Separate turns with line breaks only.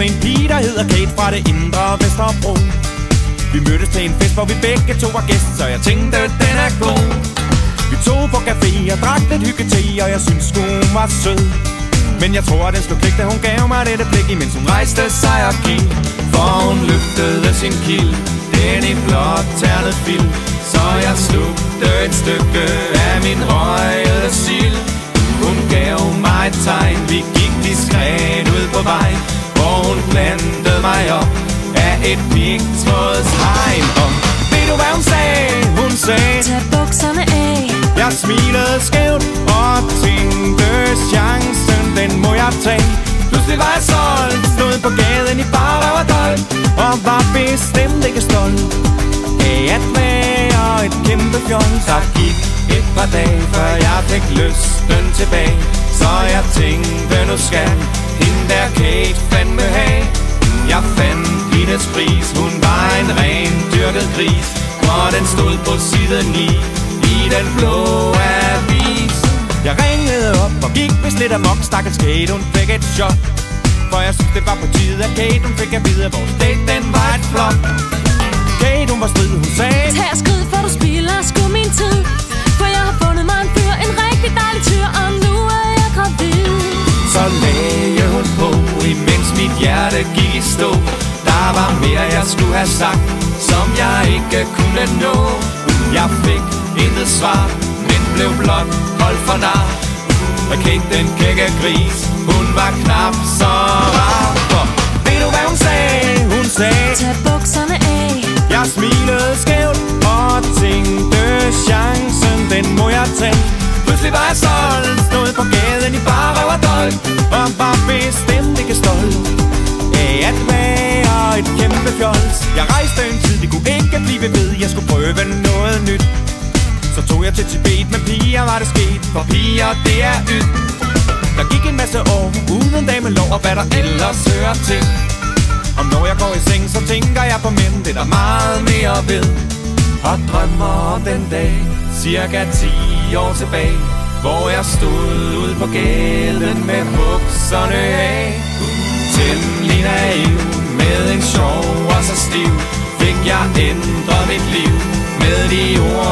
med en pige, der hedder Kate fra det indre Vesterbro. Vi mødtes til en fest, hvor vi begge to var gæster, så jeg tænkte, den er god. Vi tog på café og drak lidt hyggete, og jeg synes hun var sød. Men jeg tror, at den slog klik, da hun gav mig dette blik, imens hun rejste sig og gik. For hun løftede sin kild, den i blåt ternet fil, så jeg slugte et stykke af min røgede sild. Hun gav mig et tegn, vi gik diskret ud på vej, hvor hun plantede mig op af et pigtrådshegn. Og ved du hvad hun sagde? Hun sagde:
tag bukserne af.
Jeg smilede skævt og tænkte, chancen den må jeg tage. Pludselig var jeg solgt, stod på gaden i bar og var dold, og var bestemt ikke stolt af at være et kæmpe fjols. Der gik et par dage, før jeg fik lysten tilbage, så jeg tænkte, nu skal hende der Kate fandme have. Jeg fandt hendes pris, hun var en ren dyrket gris, og den stod på side 9 i den blå avis. Jeg ringede op og gik vist lidt amok, stakkels Kate, hun fik et chok. For jeg synes det var på tide, at Kate hun fik at vide, at vores date den var et flop. Kate hun var strid, hun sagde:
tag skridt, for du spilder sgu min tid, for jeg har fundet mig en fyr, en rigtig dejlig tyr, og nu er jeg gravid.
Så lagde hun på, imens mit hjerte gik i stå. Der var mere jeg skulle have sagt, som jeg ikke kunne nå. Jeg fik intet svar, men blev blot holdt for nar. Og Kate den kække gris, hun var knap så rar. For ved du hvad hun sagde? Hun sagde:
tag bukserne af.
Jeg smilede skævt og tænkte, chancen den må jeg tage. Pludselig var jeg solgt, stod på gaden i bar og var dold, og var bestemt ikke stolt af at være et kæmpe fjols. Jeg rejste en tid, det kunne ikke blive ved, jeg skulle prøve noget nyt. Så tog jeg til Tibet, men piger var det sket, for piger det er ydt. Der gik en masse år uden damelov og hvad der ellers hører til. Og når jeg går i seng, så tænker jeg på mænd, det er der meget mere ved. Og drømmer om den dag, cirka 10 år tilbage, hvor jeg stod ude på gaden med bukserne af. Temmelig naiv, med en sjov og så stiv, fik jeg ændret mit liv med de ord